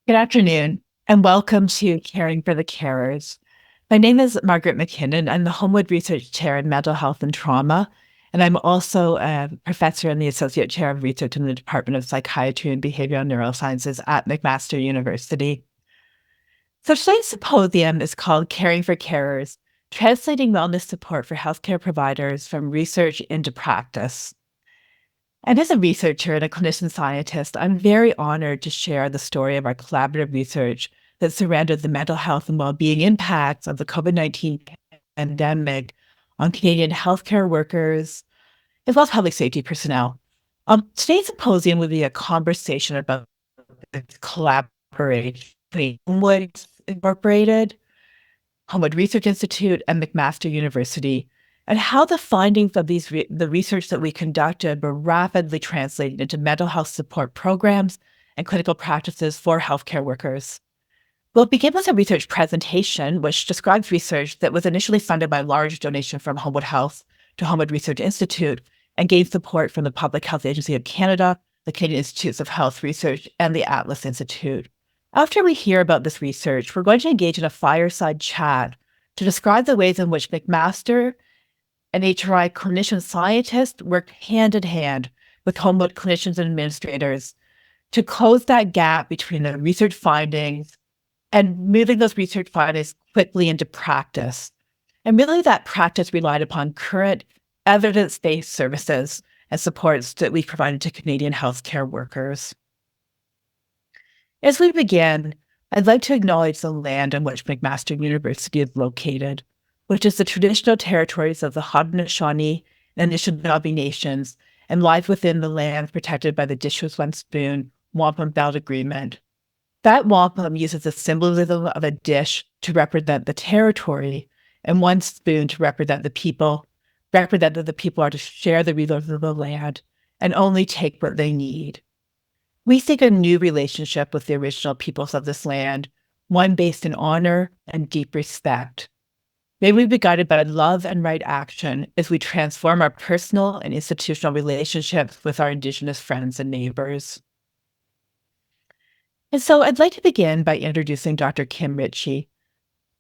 Good afternoon, and welcome to Caring for the Carers. My name is Margaret McKinnon. I'm the Homewood Research Chair in Mental Health and Trauma, and I'm also a professor and the Associate Chair of Research in the Department of Psychiatry and Behavioral Neurosciences at McMaster University. So today's symposium is called Caring for Carers, Translating Wellness Support for Healthcare Providers from Research into Practice. And as a researcher and a clinician scientist, I'm very honored to share the story of our collaborative research that surrounded the mental health and well-being impacts of the COVID-19 pandemic on Canadian healthcare workers, as well as public safety personnel. Today's symposium will be a conversation about the collaboration between Homewood Incorporated, Homewood Research Institute, and McMaster University, and how the findings of the research that we conducted were rapidly translated into mental health support programs and clinical practices for healthcare workers. We'll begin with a research presentation, which describes research that was initially funded by a large donation from Homewood Health to Homewood Research Institute and gained support from the Public Health Agency of Canada, the Canadian Institutes of Health Research, and the Atlas Institute. After we hear about this research, we're going to engage in a fireside chat to describe the ways in which McMaster and HRI clinician scientists worked hand in hand with Homewood clinicians and administrators to close that gap between the research findings and moving those research findings quickly into practice. And really that practice relied upon current evidence-based services and supports that we provided to Canadian healthcare workers. As we begin, I'd like to acknowledge the land on which McMaster University is located, which is the traditional territories of the Haudenosaunee and Anishinaabe nations and lies within the lands protected by the Dish-With-One-Spoon Wampum Belt Agreement. That wampum uses the symbolism of a dish to represent the territory and one spoon to represent the people, represent that the people are to share the resources of the land and only take what they need. We seek a new relationship with the original peoples of this land, one based in honor and deep respect. May we be guided by love and right action as we transform our personal and institutional relationships with our Indigenous friends and neighbors. And so I'd like to begin by introducing Dr. Kim Ritchie.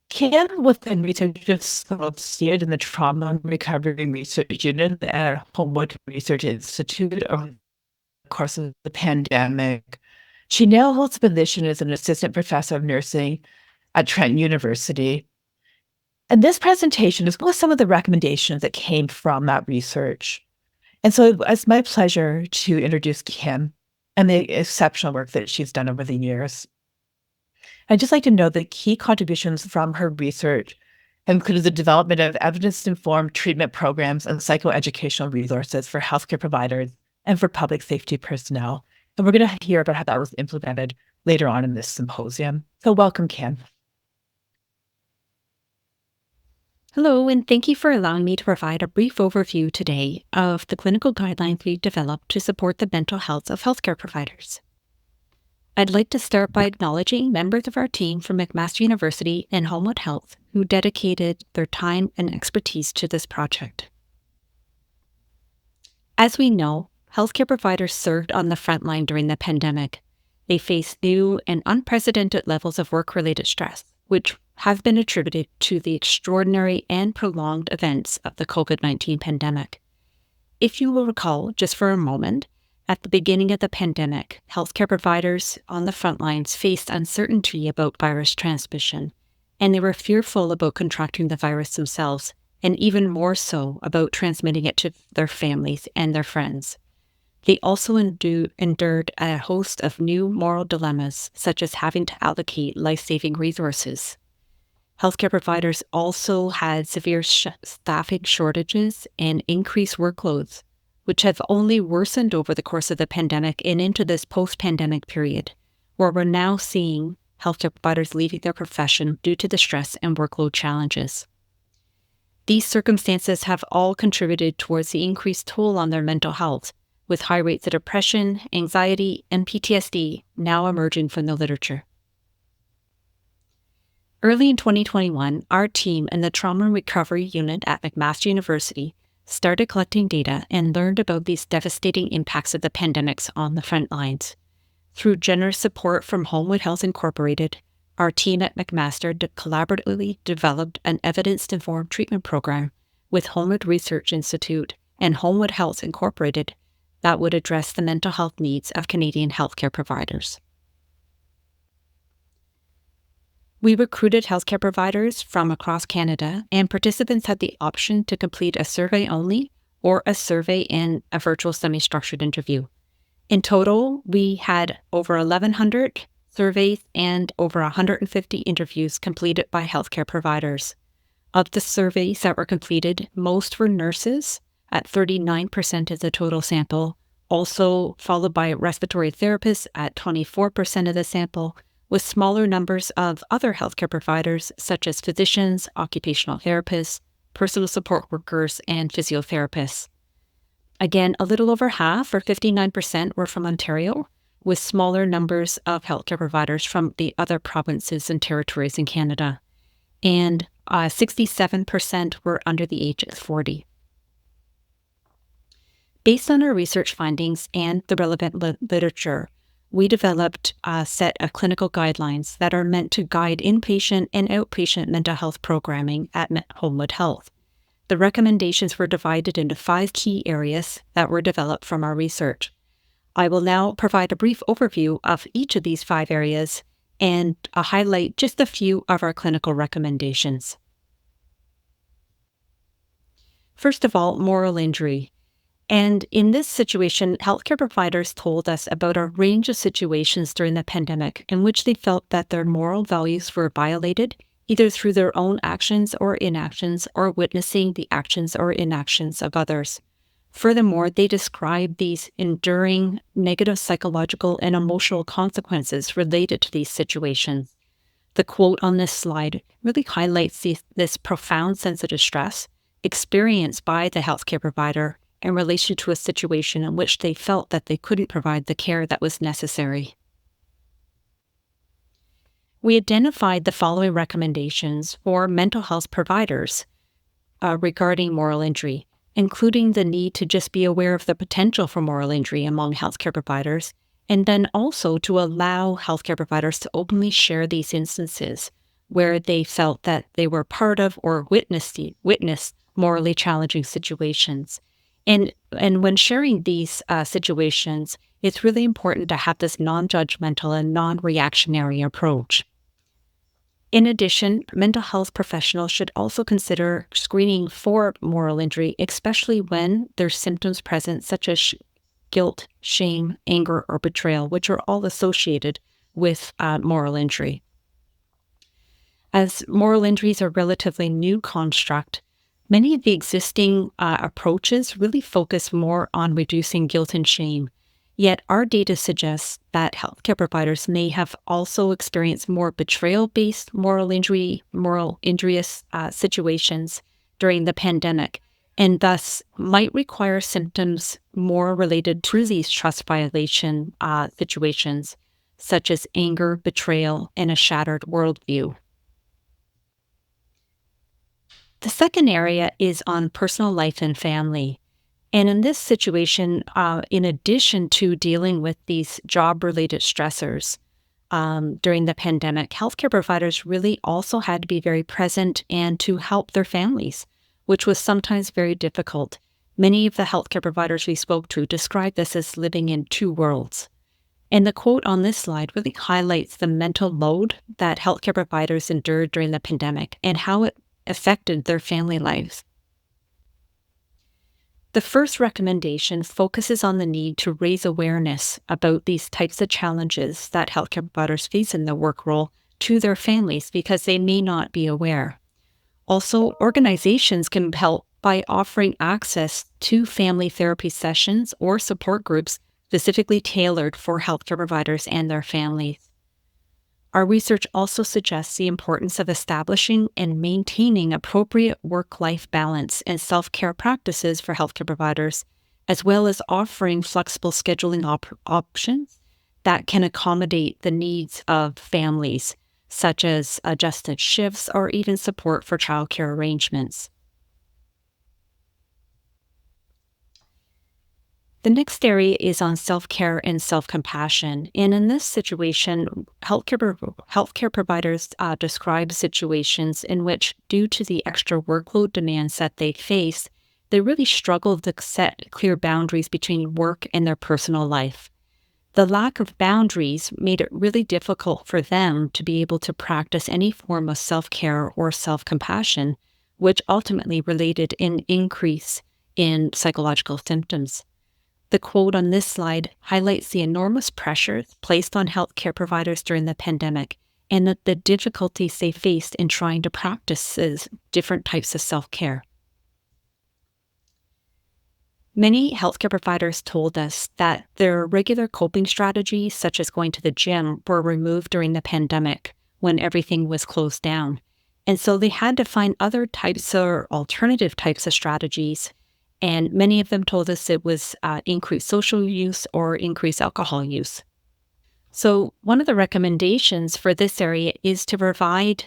Kim was a research associate in the Trauma and Recovery Research Unit at Homewood Research Institute over the course of the pandemic. She now holds a position as an assistant professor of nursing at Trent University. And this presentation is with some of the recommendations that came from that research. And so it's my pleasure to introduce Kim and the exceptional work that she's done over the years. I'd just like to note that key contributions from her research included the development of evidence-informed treatment programs and psychoeducational resources for healthcare providers and for public safety personnel. And we're going to hear about how that was implemented later on in this symposium. So welcome, Kim. Hello, and thank you for allowing me to provide a brief overview today of the clinical guidelines we developed to support the mental health of healthcare providers. I'd like to start by acknowledging members of our team from McMaster University and Homewood Health who dedicated their time and expertise to this project. As we know, healthcare providers served on the front line during the pandemic. They faced new and unprecedented levels of work-related stress, which have been attributed to the extraordinary and prolonged events of the COVID-19 pandemic. If you will recall, just for a moment, at the beginning of the pandemic, healthcare providers on the front lines faced uncertainty about virus transmission, and they were fearful about contracting the virus themselves, and even more so about transmitting it to their families and their friends. They also endured a host of new moral dilemmas, such as having to allocate life-saving resources. Healthcare providers also had severe staffing shortages and increased workloads, which have only worsened over the course of the pandemic and into this post-pandemic period, where we're now seeing healthcare providers leaving their profession due to the stress and workload challenges. These circumstances have all contributed towards the increased toll on their mental health, with high rates of depression, anxiety, and PTSD now emerging from the literature. Early in 2021, our team in the Trauma and Recovery Unit at McMaster University started collecting data and learned about these devastating impacts of the pandemics on the front lines. Through generous support from Homewood Health Incorporated, our team at McMaster collaboratively developed an evidence-informed treatment program with Homewood Research Institute and Homewood Health Incorporated that would address the mental health needs of Canadian healthcare providers. We recruited healthcare providers from across Canada, and participants had the option to complete a survey only or a survey and a virtual semi-structured interview. In total, we had over 1,100 surveys and over 150 interviews completed by healthcare providers. Of the surveys that were completed, most were nurses at 39% of the total sample, also followed by respiratory therapists at 24% of the sample, with smaller numbers of other healthcare providers such as physicians, occupational therapists, personal support workers, and physiotherapists. Again, a little over half, or 59%, were from Ontario, with smaller numbers of healthcare providers from the other provinces and territories in Canada. And 67% were under the age of 40. Based on our research findings and the relevant literature, we developed a set of clinical guidelines that are meant to guide inpatient and outpatient mental health programming at Homewood Health. The recommendations were divided into 5 key areas that were developed from our research. I will now provide a brief overview of each of these 5 areas and highlight just a few of our clinical recommendations. First of all, moral injury. And in this situation, healthcare providers told us about a range of situations during the pandemic in which they felt that their moral values were violated, either through their own actions or inactions, or witnessing the actions or inactions of others. Furthermore, they described these enduring negative psychological and emotional consequences related to these situations. The quote on this slide really highlights this profound sense of distress experienced by the healthcare provider in relation to a situation in which they felt that they couldn't provide the care that was necessary. We identified the following recommendations for mental health providers regarding moral injury, including the need to just be aware of the potential for moral injury among healthcare providers, and then also to allow healthcare providers to openly share these instances where they felt that they were part of or witnessed morally challenging situations. And when sharing these situations, it's really important to have this non-judgmental and non-reactionary approach. In addition, mental health professionals should also consider screening for moral injury, especially when there's symptoms present such as guilt, shame, anger, or betrayal, which are all associated with moral injury. As moral injury is a relatively new construct, many of the existing approaches really focus more on reducing guilt and shame. Yet our data suggests that healthcare providers may have also experienced more betrayal-based moral injurious situations during the pandemic, and thus might require symptoms more related to these trust violation situations, such as anger, betrayal, and a shattered worldview. The second area is on personal life and family. And in this situation, in addition to dealing with these job-related stressors during the pandemic, healthcare providers really also had to be very present and to help their families, which was sometimes very difficult. Many of the healthcare providers we spoke to described this as living in 2 worlds. And the quote on this slide really highlights the mental load that healthcare providers endured during the pandemic and how it affected their family lives. The first recommendation focuses on the need to raise awareness about these types of challenges that healthcare providers face in their work role to their families because they may not be aware. Also, organizations can help by offering access to family therapy sessions or support groups specifically tailored for healthcare providers and their families. Our research also suggests the importance of establishing and maintaining appropriate work-life balance and self-care practices for healthcare providers, as well as offering flexible scheduling options that can accommodate the needs of families, such as adjusted shifts or even support for childcare arrangements. The next area is on self-care and self-compassion. And in this situation, healthcare providers describe situations in which, due to the extra workload demands that they face, they really struggle to set clear boundaries between work and their personal life. The lack of boundaries made it really difficult for them to be able to practice any form of self-care or self-compassion, which ultimately related in increase in psychological symptoms. The quote on this slide highlights the enormous pressures placed on healthcare providers during the pandemic and the difficulties they faced in trying to practice different types of self-care. Many healthcare providers told us that their regular coping strategies, such as going to the gym, were removed during the pandemic when everything was closed down. And so they had to find other types or alternative types of strategies. And many of them told us it was increased social use or increased alcohol use. So one of the recommendations for this area is to provide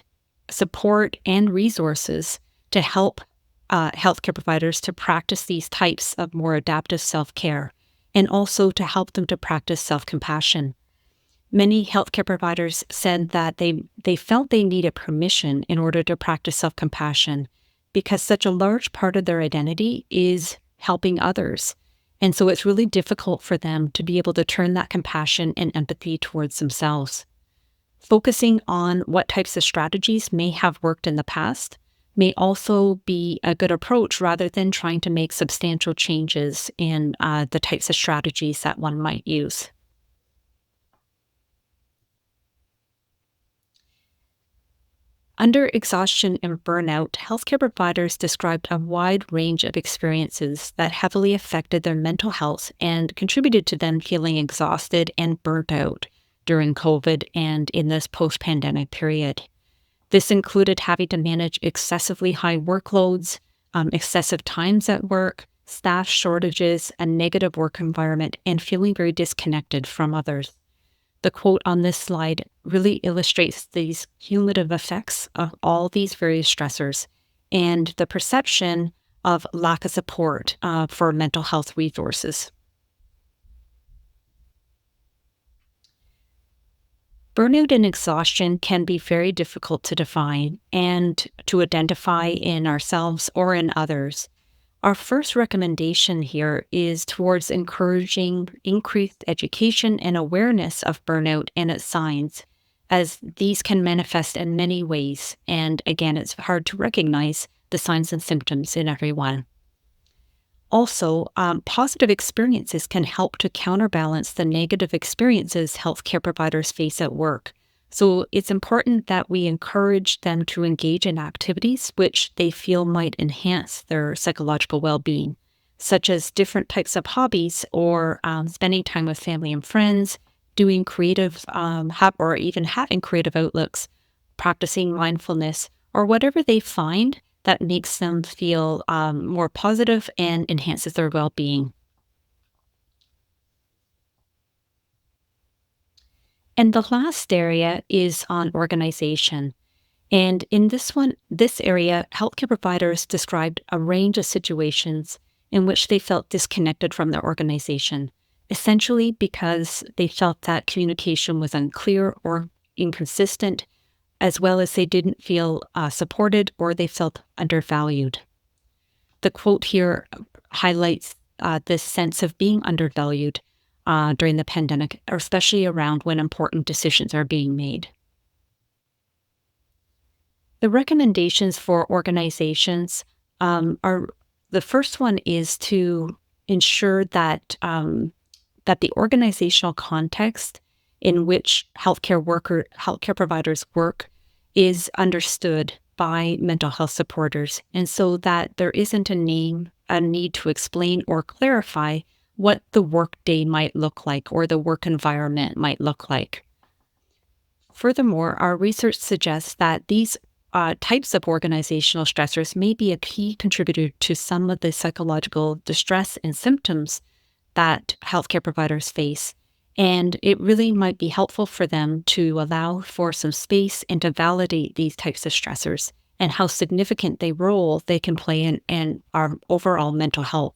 support and resources to help healthcare providers to practice these types of more adaptive self-care, and also to help them to practice self-compassion. Many healthcare providers said that they felt they needed permission in order to practice self-compassion because such a large part of their identity is helping others. And so it's really difficult for them to be able to turn that compassion and empathy towards themselves. Focusing on what types of strategies may have worked in the past may also be a good approach rather than trying to make substantial changes in the types of strategies that one might use. Under exhaustion and burnout, healthcare providers described a wide range of experiences that heavily affected their mental health and contributed to them feeling exhausted and burnt out during COVID and in this post-pandemic period. This included having to manage excessively high workloads, excessive times at work, staff shortages, a negative work environment, and feeling very disconnected from others. The quote on this slide really illustrates these cumulative effects of all these various stressors and the perception of lack of support for mental health resources. Burnout and exhaustion can be very difficult to define and to identify in ourselves or in others. Our first recommendation here is towards encouraging increased education and awareness of burnout and its signs, as these can manifest in many ways. And again, it's hard to recognize the signs and symptoms in everyone. Also, positive experiences can help to counterbalance the negative experiences healthcare providers face at work. So it's important that we encourage them to engage in activities which they feel might enhance their psychological well-being, such as different types of hobbies or spending time with family and friends, doing creative, or even having creative outlooks, practicing mindfulness, or whatever they find that makes them feel more positive and enhances their well-being. And the last area is on organization. And in this area, healthcare providers described a range of situations in which they felt disconnected from their organization, essentially because they felt that communication was unclear or inconsistent, as well as they didn't feel supported or they felt undervalued. The quote here highlights this sense of being undervalued during the pandemic, especially around when important decisions are being made. The recommendations for organizations are, the first one is to ensure that that the organizational context in which healthcare providers work is understood by mental health supporters, and so that there isn't a need to explain or clarify what the workday might look like or the work environment might look like. Furthermore, our research suggests that these types of organizational stressors may be a key contributor to some of the psychological distress and symptoms that healthcare providers face. And it really might be helpful for them to allow for some space and to validate these types of stressors and how significant a role they can play in our overall mental health.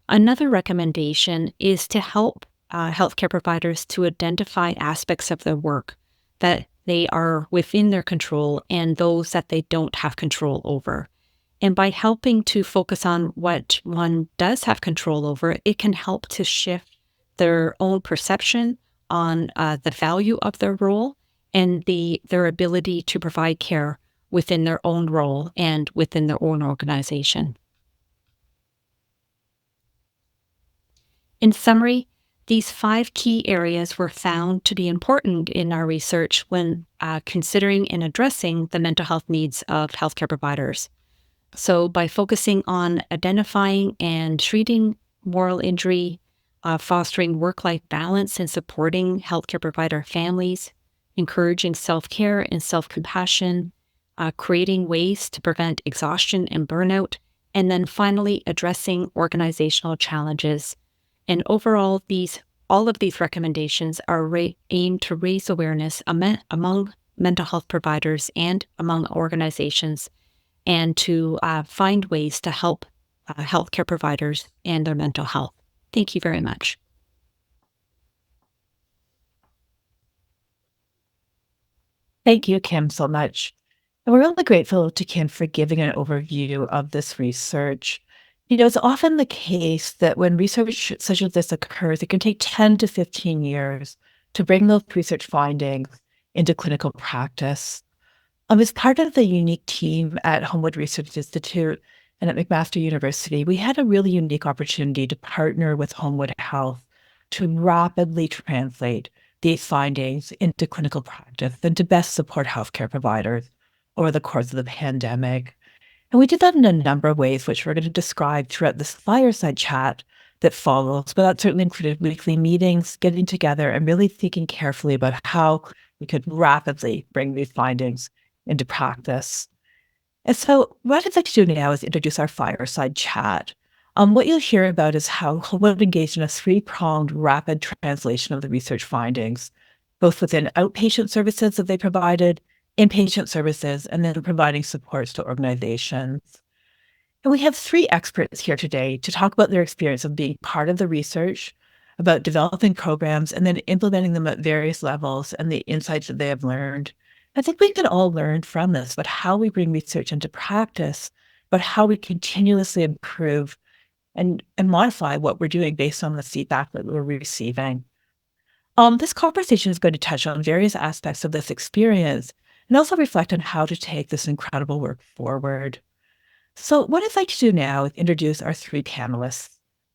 Another recommendation is to help healthcare providers to identify aspects of their work that they are within their control and those that they don't have control over. And by helping to focus on what one does have control over, it can help to shift their own perception on the value of their role and their ability to provide care within their own role and within their own organization. In summary, these 5 key areas were found to be important in our research when considering and addressing the mental health needs of healthcare providers. So by focusing on identifying and treating moral injury, fostering work-life balance and supporting healthcare provider families, encouraging self-care and self-compassion, creating ways to prevent exhaustion and burnout, and then finally addressing organizational challenges. And overall, all of these recommendations are aimed to raise awareness among mental health providers and among organizations, and to find ways to help healthcare providers and their mental health. Thank you very much. Thank you, Kim, so much. And we're really grateful to Kim for giving an overview of this research. It's often the case that when research such as this occurs, it can take 10 to 15 years to bring those research findings into clinical practice. As part of the unique team at Homewood Research Institute and at McMaster University, we had a really unique opportunity to partner with Homewood Health to rapidly translate these findings into clinical practice and to best support healthcare providers over the course of the pandemic. And we did that in a number of ways, which we're going to describe throughout this fireside chat that follows. But that certainly included weekly meetings, getting together, and really thinking carefully about how we could rapidly bring these findings into practice. And so what I'd like to do now is introduce our fireside chat. What you'll hear about is how Homewood engaged in a 3-pronged rapid translation of the research findings, both within outpatient services that they provided, inpatient services, and then providing supports to organizations. And we have 3 experts here today to talk about their experience of being part of the research, about developing programs, and then implementing them at various levels and the insights that they have learned. I think we can all learn from this, but how we bring research into practice, but how we continuously improve and modify what we're doing based on the feedback that we're receiving. This conversation is going to touch on various aspects of this experience and also reflect on how to take this incredible work forward. So what I'd like to do now is introduce our 3 panelists.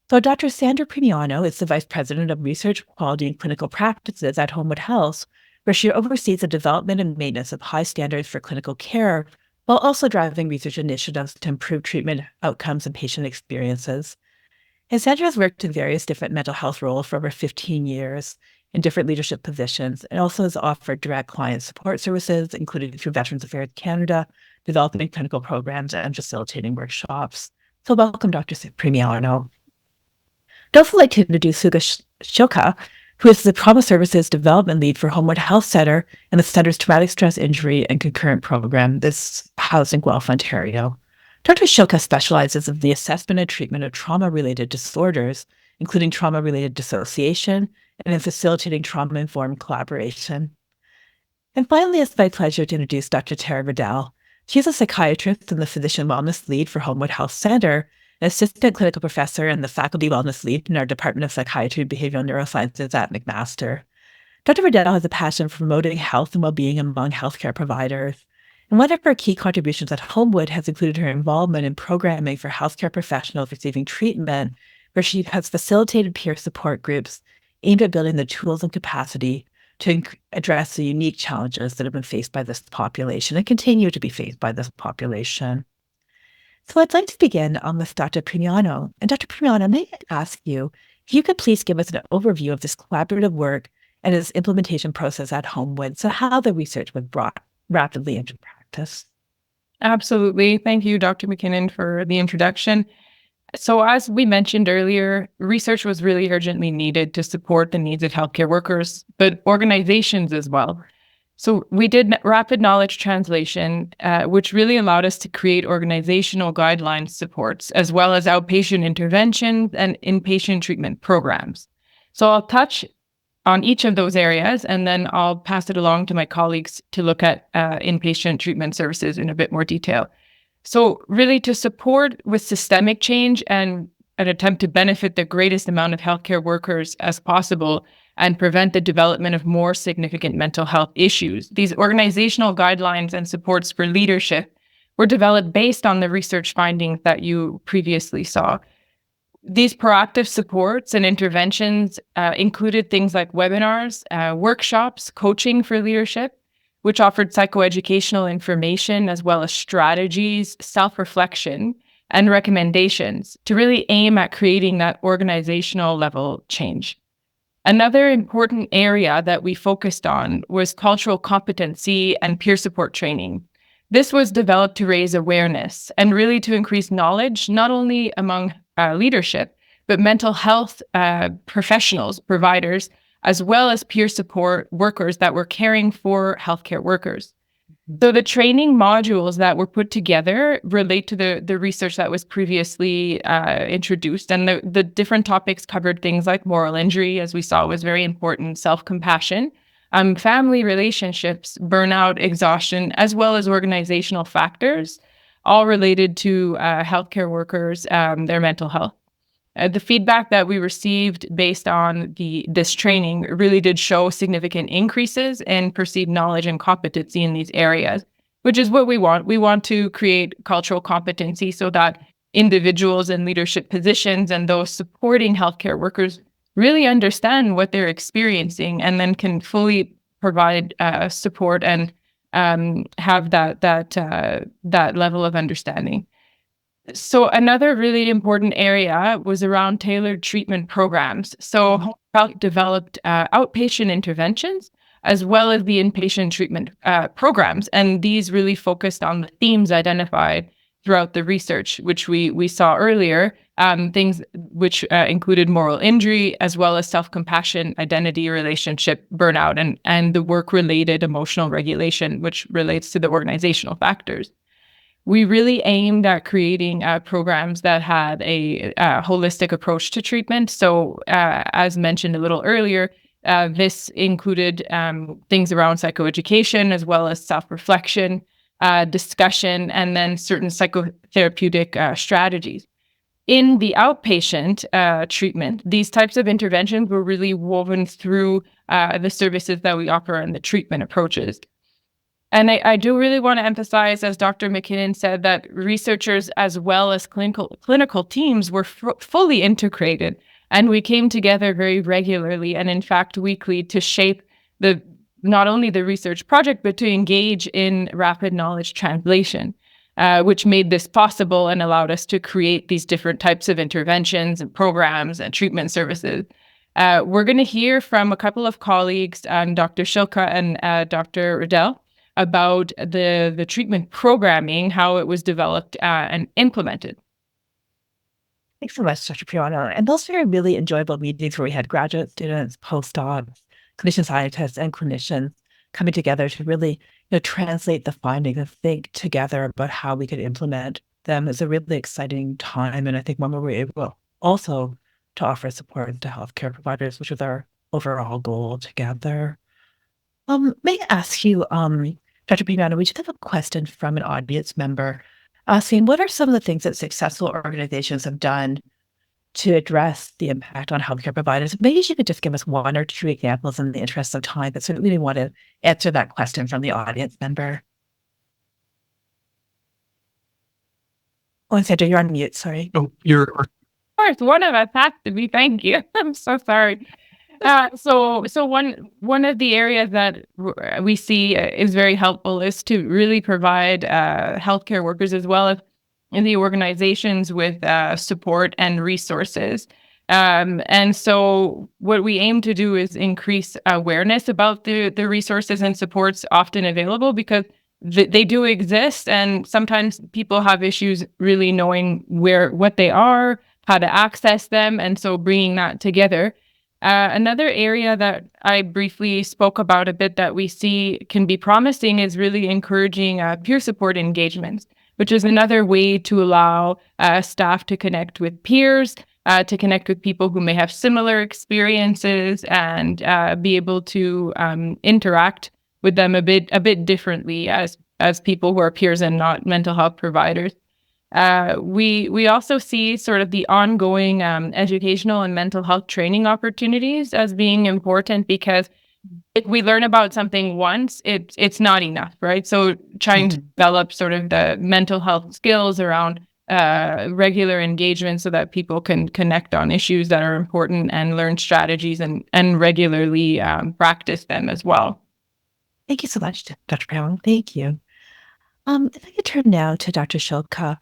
So Dr. Sandra Primiano is the Vice President of Research, Quality, and Clinical Practices at Homewood Health, where she oversees the development and maintenance of high standards for clinical care, while also driving research initiatives to improve treatment outcomes and patient experiences. And Sandra has worked in various different mental health roles for over 15 years in different leadership positions, and also has offered direct client support services, including through Veterans Affairs Canada, developing clinical programs, and facilitating workshops. So welcome, Dr. Primiano. I'd also like to introduce Hugo Shoka, who is the Trauma Services Development Lead for Homewood Health Centre and the Centre's Traumatic Stress Injury and Concurrent Program that's housed in Guelph, Ontario. Dr. Shoka specializes in the assessment and treatment of trauma-related disorders, including trauma-related dissociation, and in facilitating trauma-informed collaboration. And finally, it's my pleasure to introduce Dr. Tara Riddell. She's a psychiatrist and the Physician Wellness Lead for Homewood Health Centre, an assistant clinical professor and the faculty wellness lead in our Department of Psychiatry and Behavioral Neurosciences at McMaster. Dr. Riddell has a passion for promoting health and well-being among healthcare providers. And one of her key contributions at Homewood has included her involvement in programming for healthcare professionals receiving treatment, where she has facilitated peer support groups aimed at building the tools and capacity to address the unique challenges that have been faced by this population and continue to be faced by this population. So I'd like to begin with Dr. Primiano. And Dr. Primiano, may I ask you if you could please give us an overview of this collaborative work and its implementation process at Homewood, so how the research was brought rapidly into practice. Absolutely. Thank you, Dr. McKinnon, for the introduction. So as we mentioned earlier, research was really urgently needed to support the needs of healthcare workers, but organizations as well. So we did rapid knowledge translation, which really allowed us to create organizational guidelines supports, as well as outpatient interventions and inpatient treatment programs. So I'll touch on each of those areas, and then I'll pass it along to my colleagues to look at inpatient treatment services in a bit more detail. So really to support with systemic change and an attempt to benefit the greatest amount of healthcare workers as possible and prevent the development of more significant mental health issues. These organizational guidelines and supports for leadership were developed based on the research findings that you previously saw. These proactive supports and interventions included things like webinars, workshops, coaching for leadership, which offered psychoeducational information as well as strategies, self-reflection, and recommendations to really aim at creating that organizational level change. Another important area that we focused on was cultural competency and peer support training. This was developed to raise awareness and really to increase knowledge, not only among leadership, but mental health professionals, providers, as well as peer support workers that were caring for healthcare workers. So the training modules that were put together relate to the research that was previously introduced. And the different topics covered things like moral injury, as we saw was very important, self-compassion, family relationships, burnout, exhaustion, as well as organizational factors, all related to healthcare workers, their mental health. The feedback that we received based on this training really did show significant increases in perceived knowledge and competency in these areas, which is what we want. We want to create cultural competency so that individuals in leadership positions and those supporting healthcare workers really understand what they're experiencing and then can fully provide support and have that level of understanding. So another really important area was around tailored treatment programs. So Home Health developed outpatient interventions as well as the inpatient treatment programs. And these really focused on the themes identified throughout the research, which we saw earlier, things which included moral injury, as well as self-compassion, identity, relationship, burnout, and the work-related emotional regulation, which relates to the organizational factors. We really aimed at creating programs that had a holistic approach to treatment. So as mentioned a little earlier, this included things around psychoeducation, as well as self-reflection, discussion, and then certain psychotherapeutic strategies. In the outpatient treatment, these types of interventions were really woven through the services that we offer and the treatment approaches. And I do really want to emphasize, as Dr. McKinnon said, that researchers as well as clinical teams were fully integrated, and we came together very regularly and in fact weekly to shape not only the research project, but to engage in rapid knowledge translation, which made this possible and allowed us to create these different types of interventions and programs and treatment services. We're going to hear from a couple of colleagues, Dr. Shilka and Dr. Riddell, about the treatment programming, how it was developed and implemented. Thanks so much, Dr. Piana. And those were really enjoyable meetings where we had graduate students, postdocs, clinician scientists, and clinicians coming together to really translate the findings and think together about how we could implement them. It's a really exciting time, and I think one where we're able also to offer support to healthcare providers, which was our overall goal together. May I ask you, Dr. Piana, we just have a question from an audience member asking, what are some of the things that successful organizations have done to address the impact on healthcare providers? Maybe you could just give us one or two examples in the interest of time, but certainly we want to answer that question from the audience member. Oh, Sandra, you're on mute, sorry. Oh, you're... Of course, one of us has to be, thank you. I'm so sorry. So one of the areas that we see is very helpful is to really provide healthcare workers as well as in the organizations with support and resources. And so what we aim to do is increase awareness about the resources and supports often available, because they do exist, and sometimes people have issues really knowing what they are, how to access them, and so bringing that together. Another area that I briefly spoke about a bit that we see can be promising is really encouraging peer support engagements, which is another way to allow staff to connect with peers, to connect with people who may have similar experiences, and be able to interact with them a bit differently as people who are peers and not mental health providers. We also see sort of the ongoing educational and mental health training opportunities as being important, because if we learn about something once, it's not enough, right? So trying to develop sort of the mental health skills around regular engagement so that people can connect on issues that are important and learn strategies and regularly practice them as well. Thank you so much, Dr. Brown. Thank you. If I could turn now to Dr. Shilka.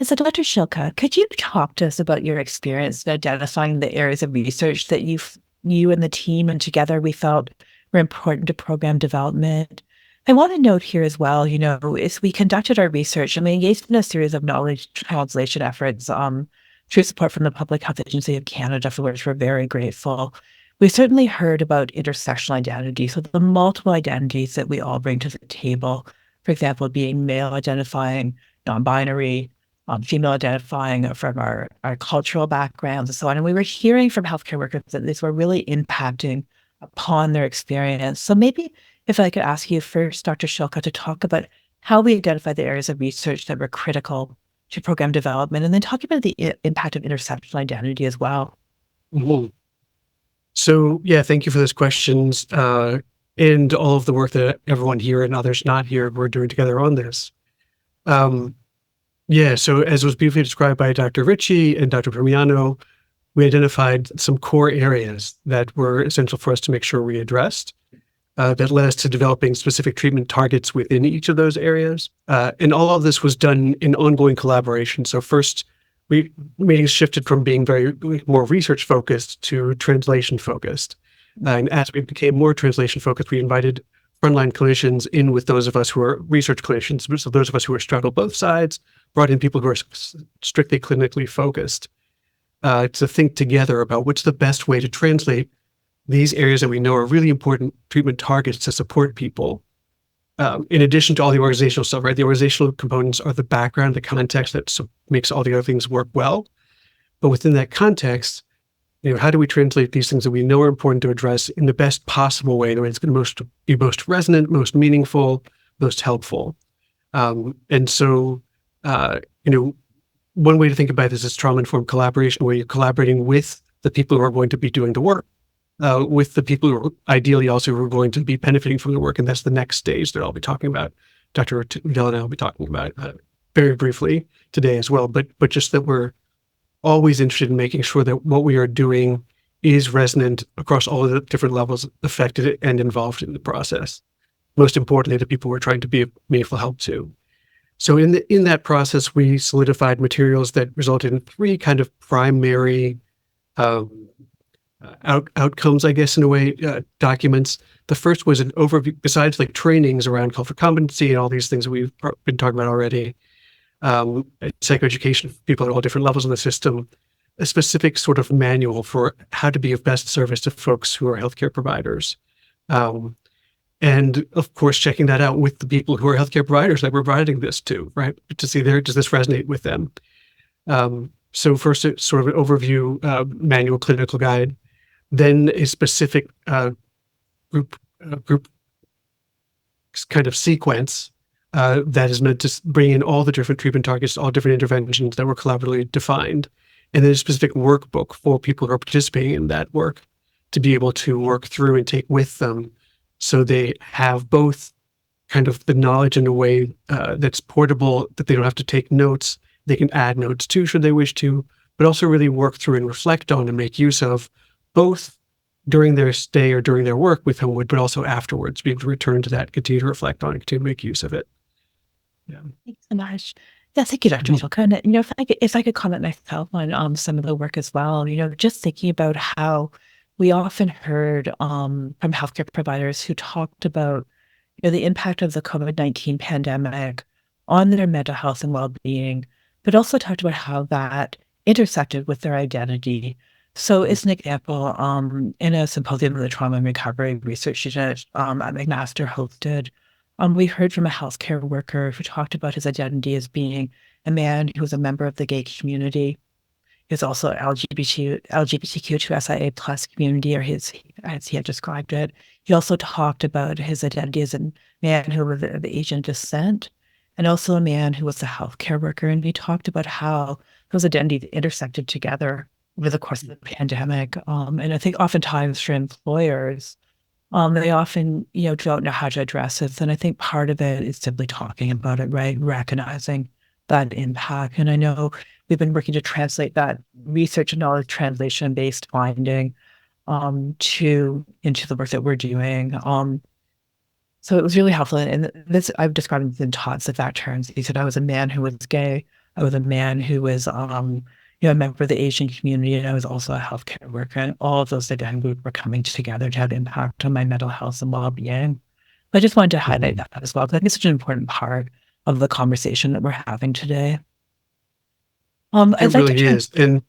So Dr. Shilka, could you talk to us about your experience in identifying the areas of research that you and the team and together we felt were important to program development? I want to note here as well, as we conducted our research and we engaged in a series of knowledge translation efforts through support from the Public Health Agency of Canada, for which we're very grateful. We certainly heard about intersectional identity, so the multiple identities that we all bring to the table, for example, being male identifying, non-binary, female identifying from our cultural backgrounds and so on. And we were hearing from healthcare workers that these were really impacting upon their experience. So maybe if I could ask you first, Dr. Shilka, to talk about how we identify the areas of research that were critical to program development, and then talk about the impact of intersectional identity as well. Mm-hmm. So, yeah, thank you for those questions and all of the work that everyone here and others not here were doing together on this. So as was beautifully described by Dr. Ritchie and Dr. Permiano, we identified some core areas that were essential for us to make sure we addressed, that led us to developing specific treatment targets within each of those areas. And all of this was done in ongoing collaboration. So first, meetings shifted from being very more research focused to translation focused. And as we became more translation focused, we invited frontline clinicians in with those of us who are research clinicians. So those of us who are straddle both sides, brought in people who are strictly clinically focused to think together about what's the best way to translate these areas that we know are really important treatment targets to support people. In addition to all the organizational stuff, right? The organizational components are the background, the context that makes all the other things work well. But within that context, how do we translate these things that we know are important to address in the best possible way, the way it's going to be most resonant, most meaningful, most helpful? And so, one way to think about this is trauma-informed collaboration, where you're collaborating with the people who are going to be doing the work, with the people who are ideally also who are going to be benefiting from the work. And that's the next stage that I'll be talking about. Dr. Riddell and I will be talking about very briefly today as well, but just that we're always interested in making sure that what we are doing is resonant across all of the different levels affected and involved in the process. Most importantly, the people we're trying to be of meaningful help to. So in that process, we solidified materials that resulted in three kind of primary outcomes, I guess, in a way, documents. The first was an overview, besides like trainings around cultural competency and all these things that we've been talking about already, psychoeducation for people at all different levels in the system, a specific sort of manual for how to be of best service to folks who are healthcare providers. And of course, checking that out with the people who are healthcare providers that we're providing this to, right? To see does this resonate with them? So first, a sort of an overview manual clinical guide, then a specific group kind of sequence that is meant to bring in all the different treatment targets, all different interventions that were collaboratively defined, and then a specific workbook for people who are participating in that work to be able to work through and take with them, so they have both kind of the knowledge in a way that's portable, that they don't have to take notes. They can add notes too, should they wish to, but also really work through and reflect on and make use of, both during their stay or during their work with Homewood, but also afterwards, be able to return to that, continue to reflect on it, continue to make use of it. Yeah. Thanks so much. Yeah, thank you, Dr. Shilka. And, if I could comment myself on some of the work as well, just thinking about how we often heard from healthcare providers who talked about the impact of the COVID-19 pandemic on their mental health and well-being, but also talked about how that intersected with their identity. So as an example, in a symposium of the Trauma and Recovery Research Unit at McMaster hosted, we heard from a healthcare worker who talked about his identity as being a man who was a member of the gay community. He was also LGBTQ2SIA plus community, or as he had described it. He also talked about his identity as a man who was of Asian descent, and also a man who was a healthcare worker. And he talked about how those identities intersected together over the course of the pandemic. And I think oftentimes for employers, they often, don't know how to address this. And I think part of it is simply talking about it, right? Recognizing that impact. And I know we've been working to translate that research and knowledge translation-based finding into the work that we're doing. So it was really helpful. And this, I've described it in tons of that terms. He said, I was a man who was gay. I was a man who was, a member of the Asian community, and I was also a healthcare worker. And all of those identities were coming together to have impact on my mental health and well-being. I just wanted to highlight that as well, because I think it's such an important part of the conversation that we're having today. It really is. And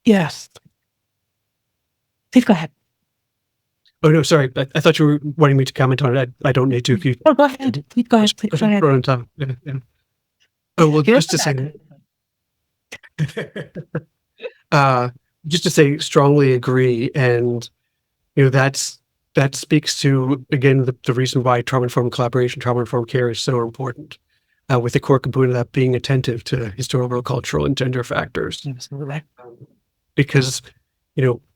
yes. Please go ahead. oh no, sorry. I thought you were wanting me to comment on it. I don't need to. If you go ahead. Please go ahead. Please go ahead. On time. Yeah. Oh well, just to say. Just to say, strongly agree, and that speaks to, again, the reason why trauma-informed collaboration, trauma-informed care is so important, with the core component of that being attentive to historical, cultural, and gender factors. Absolutely. Because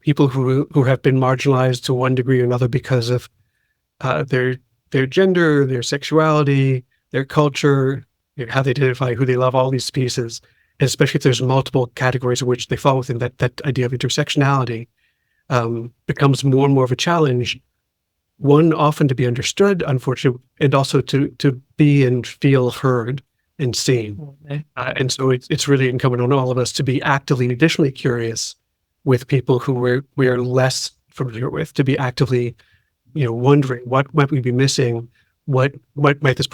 people who have been marginalized to one degree or another because of their gender, their sexuality, their culture, how they identify, who they love, all these pieces. And especially if there's multiple categories in which they fall within, that idea of intersectionality becomes more and more of a challenge. One, often to be understood, unfortunately, and also to be and feel heard and seen. Okay. And so it's really incumbent on all of us to be actively and additionally curious with people who we are less familiar with, to be actively, wondering what might we be missing, how might this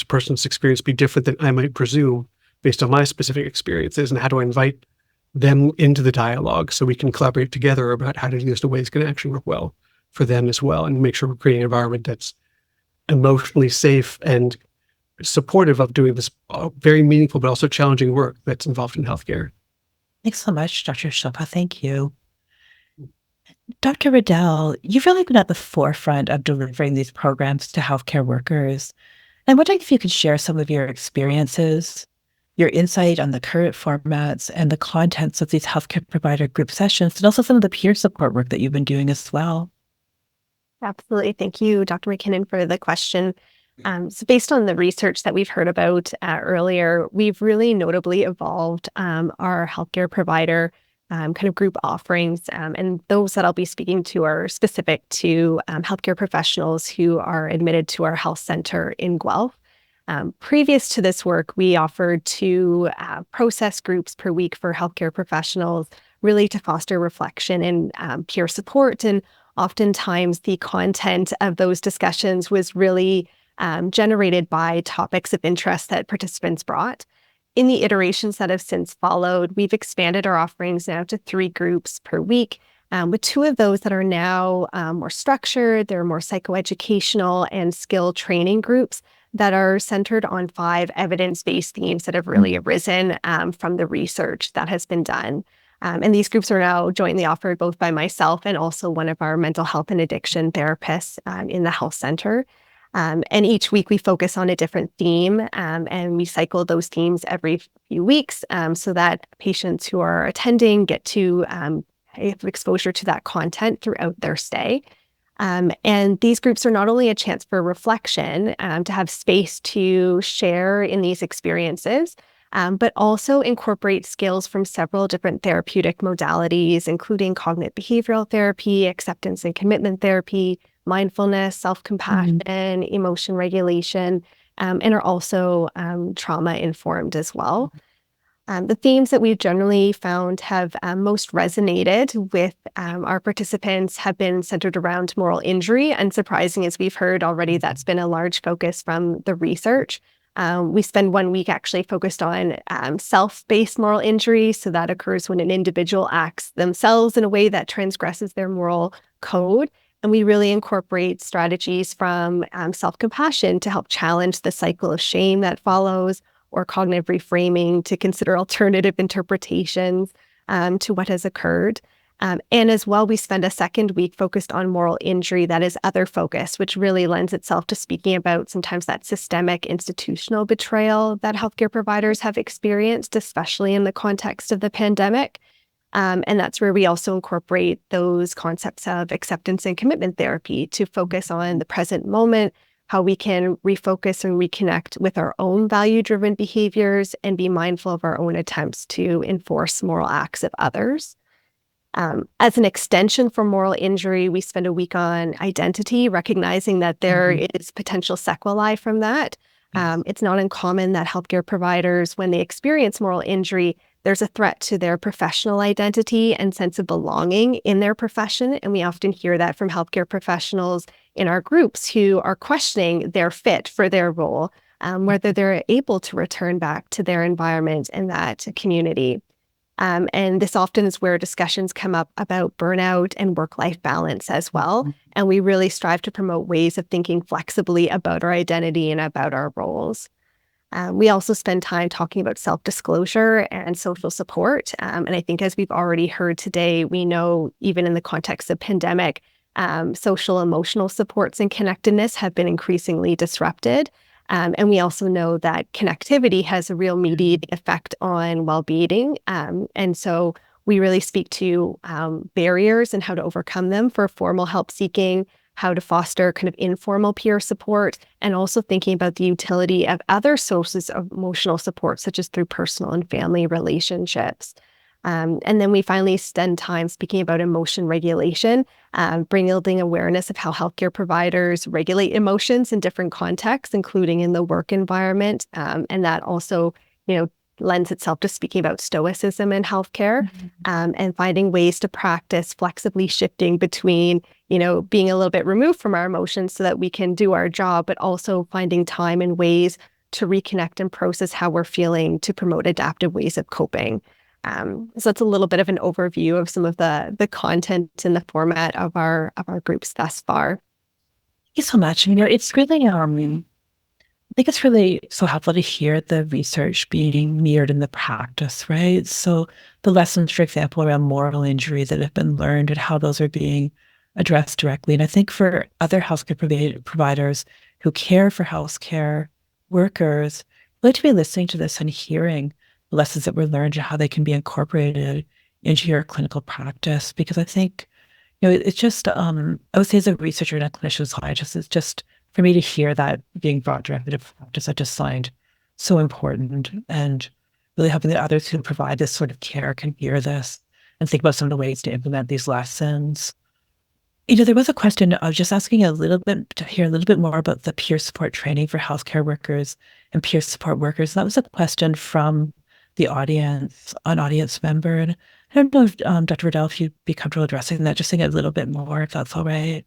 person's experience be different than I might presume, based on my specific experiences, and how do I invite them into the dialogue so we can collaborate together about how to do this in a way that's going to actually work well for them as well, and make sure we're creating an environment that's emotionally safe and supportive of doing this very meaningful but also challenging work that's involved in healthcare. Thanks so much, Dr. Shilpa. Thank you. Dr. Riddell, you've really been at the forefront of delivering these programs to healthcare workers. I'm wondering if you could share some of your experiences, your insight on the current formats and the contents of these healthcare provider group sessions, and also some of the peer support work that you've been doing as well. Absolutely. Thank you, Dr. McKinnon, for the question. So based on the research that we've heard about earlier, we've really notably evolved our healthcare provider kind of group offerings. And those that I'll be speaking to are specific to healthcare professionals who are admitted to our health center in Guelph. Previous to this work, we offered 2 process groups per week for healthcare professionals, really to foster reflection and peer support. And oftentimes the content of those discussions was really generated by topics of interest that participants brought. In the iterations that have since followed, we've expanded our offerings now to 3 groups per week, with 2 of those that are now more structured. They're more psychoeducational and skill training groups that are centered on 5 evidence-based themes that have really arisen from the research that has been done. And these groups are now jointly offered both by myself and also one of our mental health and addiction therapists in the health center. And each week we focus on a different theme, and we cycle those themes every few weeks so that patients who are attending get to have exposure to that content throughout their stay. And these groups are not only a chance for reflection, to have space to share in these experiences, but also incorporate skills from several different therapeutic modalities, including cognitive behavioral therapy, acceptance and commitment therapy, mindfulness, self-compassion, emotion regulation, and are also trauma-informed as well. The themes that we've generally found have most resonated with our participants have been centered around moral injury. And surprising as we've heard already, that's been a large focus from the research. We spend 1 week actually focused on self-based moral injury. So that occurs when an individual acts themselves in a way that transgresses their moral code. And we really incorporate strategies from self-compassion to help challenge the cycle of shame that follows, or cognitive reframing to consider alternative interpretations to what has occurred. And as well, we spend a second week focused on moral injury that is other focused, which really lends itself to speaking about sometimes that systemic institutional betrayal that healthcare providers have experienced, especially in the context of the pandemic. And that's where we also incorporate those concepts of acceptance and commitment therapy to focus on the present moment, how we can refocus and reconnect with our own value-driven behaviors and be mindful of our own attempts to enforce moral acts of others. As an extension for moral injury, we spend a week on identity, recognizing that there is potential sequelae from that. It's not uncommon that healthcare providers, when they experience moral injury, there's a threat to their professional identity and sense of belonging in their profession. And we often hear that from healthcare professionals in our groups who are questioning their fit for their role, whether they're able to return back to their environment and that community. And this often is where discussions come up about burnout and work-life balance as well. And we really strive to promote ways of thinking flexibly about our identity and about our roles. We also spend time talking about self-disclosure and social support. And I think as we've already heard today, we know even in the context of pandemic, social emotional supports and connectedness have been increasingly disrupted. And we also know that connectivity has a real mediating effect on well-being. And so we really speak to barriers and how to overcome them for formal help seeking, how to foster kind of informal peer support, and also thinking about the utility of other sources of emotional support, such as through personal and family relationships. And then we finally spend time speaking about emotion regulation, building awareness of how healthcare providers regulate emotions in different contexts, including in the work environment. And that also, lends itself to speaking about stoicism in healthcare, and finding ways to practice flexibly shifting between, being a little bit removed from our emotions so that we can do our job, but also finding time and ways to reconnect and process how we're feeling to promote adaptive ways of coping. So that's a little bit of an overview of some of the content and the format of our groups thus far. Thank you so much. It's really, I think it's really so helpful to hear the research being mirrored in the practice, right? So the lessons, for example, around moral injury that have been learned and how those are being addressed directly. And I think for other healthcare providers who care for healthcare workers, I'd like to be listening to this and hearing lessons that were learned and how they can be incorporated into your clinical practice. Because I think, it's just, I would say as a researcher and a clinician scientist, it's just, for me to hear that being brought directly to practice, I just find so important, and really hoping that others who provide this sort of care can hear this and think about some of the ways to implement these lessons. There was a question of just asking to hear a little bit more about the peer support training for healthcare workers and peer support workers. That was a question from the audience, an audience member. And I don't know if, Dr. Riddell, if you'd be comfortable addressing that, just saying a little bit more, if that's all right.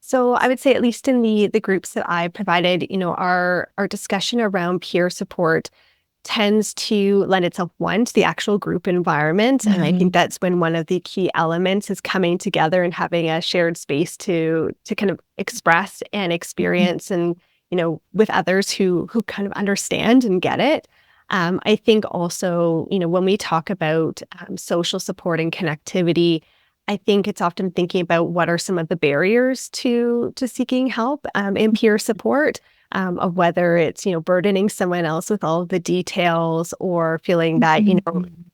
So I would say, at least in the groups that I provided, our discussion around peer support tends to lend itself, one, to the actual group environment. And I think that's when one of the key elements is coming together and having a shared space to kind of express and experience and, with others who kind of understand and get it. I think also, when we talk about social support and connectivity, I think it's often thinking about what are some of the barriers to seeking help in peer support, of whether it's, burdening someone else with all of the details or feeling that,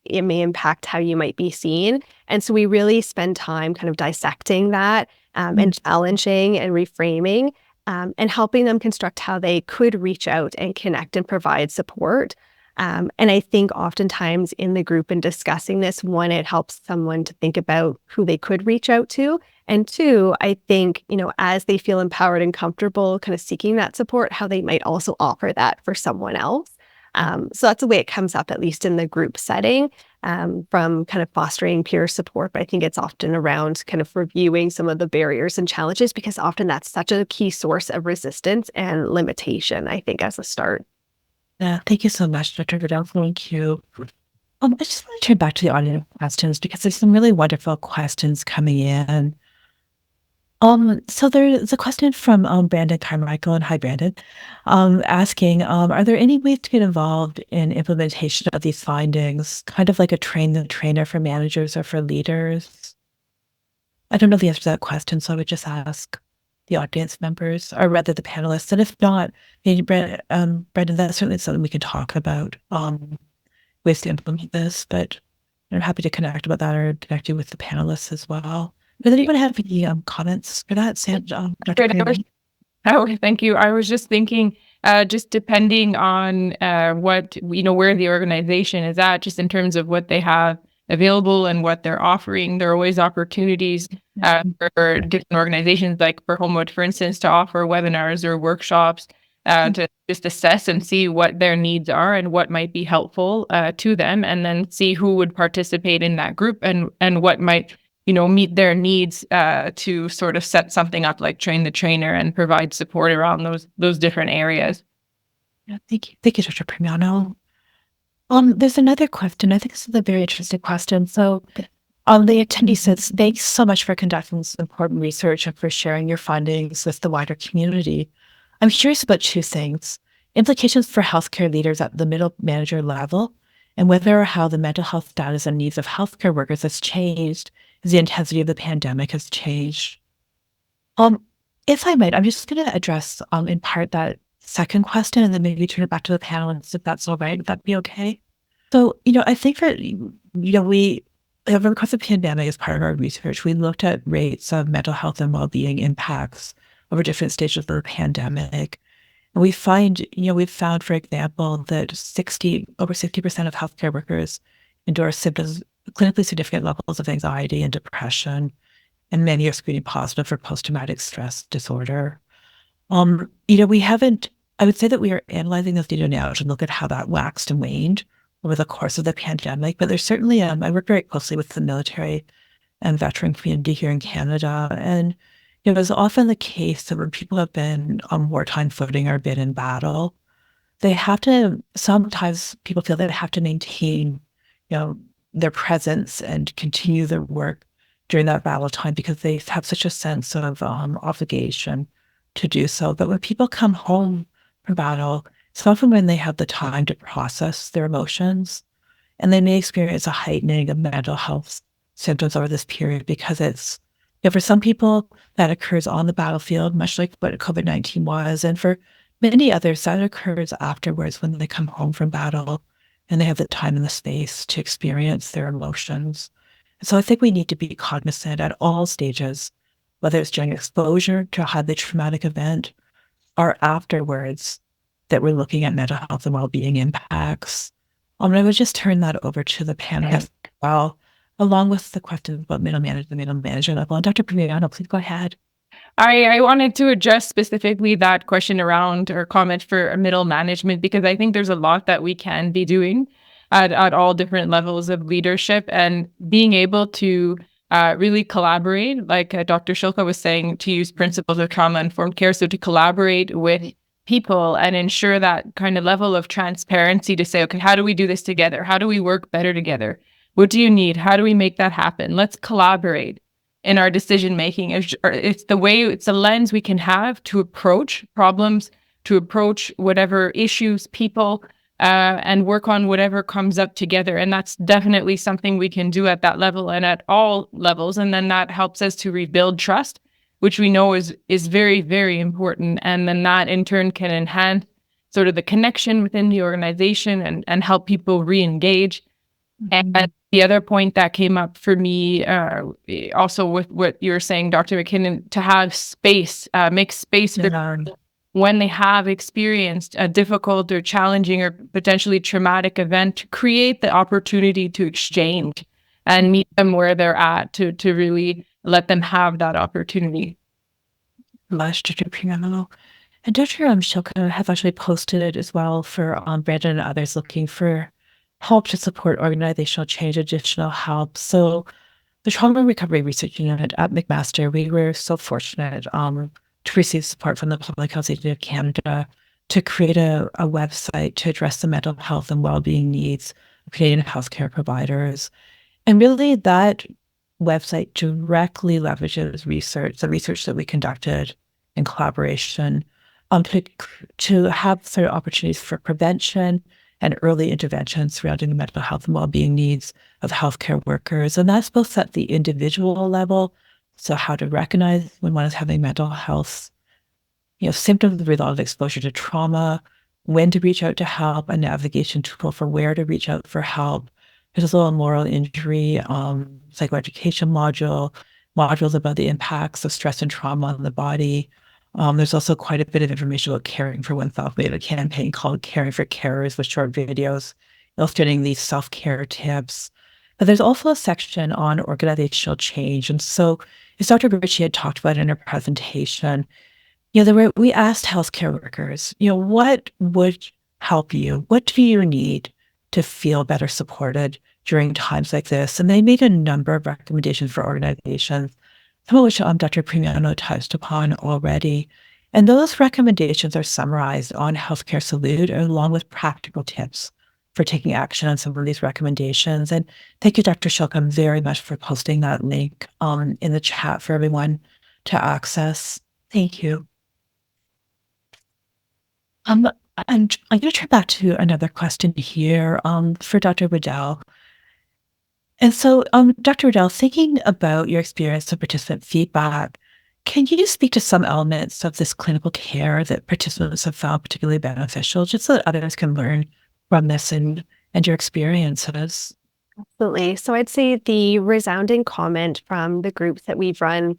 it may impact how you might be seen. And so we really spend time kind of dissecting that and challenging and reframing and helping them construct how they could reach out and connect and provide support. And I think oftentimes in the group and discussing this, one, it helps someone to think about who they could reach out to. And two, I think, as they feel empowered and comfortable kind of seeking that support, how they might also offer that for someone else. So that's the way it comes up, at least in the group setting, from kind of fostering peer support. But I think it's often around kind of reviewing some of the barriers and challenges, because often that's such a key source of resistance and limitation, I think, as a start. Yeah, thank you so much, Dr. Goodell. Thank you. I just want to turn back to the audience questions because there's some really wonderful questions coming in. So there's a question from Brandon Carmichael, and hi, Brandon, asking, are there any ways to get involved in implementation of these findings, kind of like a train the trainer for managers or for leaders? I don't know the answer to that question, so I would just ask the audience members, or rather the panelists. And if not, maybe Brendan, that's certainly something we can talk about, ways to implement this, but I'm happy to connect about that or connect you with the panelists as well. Does anyone have any comments for that? Dr. Kramer? Oh, thank you. I was just thinking, just depending on what, where the organization is at, just in terms of what they have available and what they're offering, there are always opportunities for different organizations, like for Homewood, for instance, to offer webinars or workshops to just assess and see what their needs are and what might be helpful to them, and then see who would participate in that group and what might meet their needs to sort of set something up like Train the Trainer and provide support around those different areas. Yeah, thank you, Dr. Primiano. There's another question. I think this is a very interesting question. So, the attendee says, "Thanks so much for conducting this important research and for sharing your findings with the wider community. I'm curious about two things: implications for healthcare leaders at the middle manager level, and whether or how the mental health status and needs of healthcare workers has changed as the intensity of the pandemic has changed." If I might, I'm just going to address in part that second question, and then maybe turn it back to the panelists if that's all right. Would that be okay? So, I think that we over the course of the pandemic, as part of our research, we looked at rates of mental health and well-being impacts over different stages of the pandemic. And we've found, for example, that over 60% of healthcare workers endure symptoms, clinically significant levels of anxiety and depression, and many are screening positive for post-traumatic stress disorder. We haven't, I would say that we are analyzing this data now to look at how that waxed and waned over the course of the pandemic, but there's certainly, I work very closely with the military and veteran community here in Canada, and it was often the case that when people have been on wartime footing or been in battle, sometimes people feel they have to maintain, their presence and continue their work during that battle time because they have such a sense of obligation to do so. But when people come home from battle, it's often when they have the time to process their emotions, and they may experience a heightening of mental health symptoms over this period because it's, for some people, that occurs on the battlefield, much like what COVID-19 was. And for many others, that occurs afterwards when they come home from battle and they have the time and the space to experience their emotions. And so I think we need to be cognizant at all stages, whether it's during exposure to a highly traumatic event or afterwards, that we're looking at mental health and well-being impacts. I would just turn that over to the panelists as well, along with the question about the middle manager level. And Dr. Primiano, please go ahead. I wanted to address specifically that question around or comment for middle management, because I think there's a lot that we can be doing at all different levels of leadership, and being able to really collaborate, like Dr. Shilka was saying, to use principles of trauma-informed care. So to collaborate with people and ensure that kind of level of transparency to say, okay, how do we do this together? How do we work better together? What do you need? How do we make that happen? Let's collaborate in our decision making. It's the lens we can have to approach problems, to approach whatever issues, people, and work on whatever comes up together. And that's definitely something we can do at that level and at all levels. And then that helps us to rebuild trust, which we know is very, very important. And then that in turn can enhance sort of the connection within the organization and help people re-engage. Mm-hmm. And the other point that came up for me, also with what you were saying, Dr. McKinnon, to have space, make space for when they have experienced a difficult or challenging or potentially traumatic event, to create the opportunity to exchange and meet them where they're at, to really let them have that opportunity. And And Dr. Shilka have actually posted it as well for Brandon and others looking for help to support organizational change, additional help. So the Trauma Recovery Research Unit at McMaster, we were so fortunate to receive support from the Public Health Agency of Canada to create a website to address the mental health and well-being needs of Canadian healthcare providers. And really that website directly leverages the research that we conducted in collaboration to have sort of opportunities for prevention and early intervention surrounding the mental health and well-being needs of healthcare workers. And that's both at the individual level, so how to recognize when one is having mental health, symptoms of the result of exposure to trauma, when to reach out to help, a navigation tool for where to reach out for help. There's a little moral injury, psychoeducation modules about the impacts of stress and trauma on the body. There's also quite a bit of information about caring for oneself. We have a campaign called Caring for Carers with short videos illustrating these self-care tips. But there's also a section on organizational change. And so, as Dr. Ritchie had talked about in her presentation, we asked healthcare workers, what would help you? What do you need to feel better supported during times like this? And they made a number of recommendations for organizations, some of which Dr. Primiano touched upon already. And those recommendations are summarized on Healthcare Salute, along with practical tips for taking action on some of these recommendations. And thank you, Dr. Shilka, very much for posting that link in the chat for everyone to access. Thank you. And I'm going to turn back to another question here for Dr. Waddell. And so, Dr. Waddell, thinking about your experience of participant feedback, can you speak to some elements of this clinical care that participants have found particularly beneficial, just so that others can learn from this and your experiences? Absolutely. So I'd say the resounding comment from the groups that we've run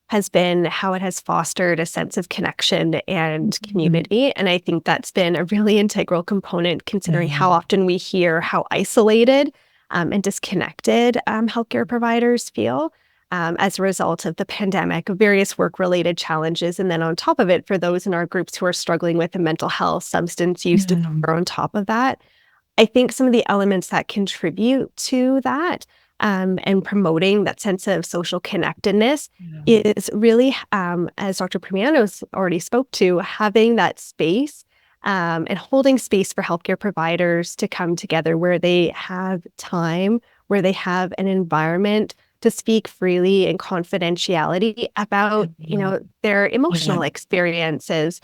has been how it has fostered a sense of connection and community. And I think that's been a really integral component, considering how often we hear how isolated and disconnected healthcare providers feel as a result of the pandemic, of various work-related challenges. And then on top of it, for those in our groups who are struggling with mental health, substance use disorder on top of that, I think some of the elements that contribute to that and promoting that sense of social connectedness is really, as Dr. Primiano's already spoke to, having that space and holding space for healthcare providers to come together where they have time, where they have an environment to speak freely and confidentiality about, their emotional experiences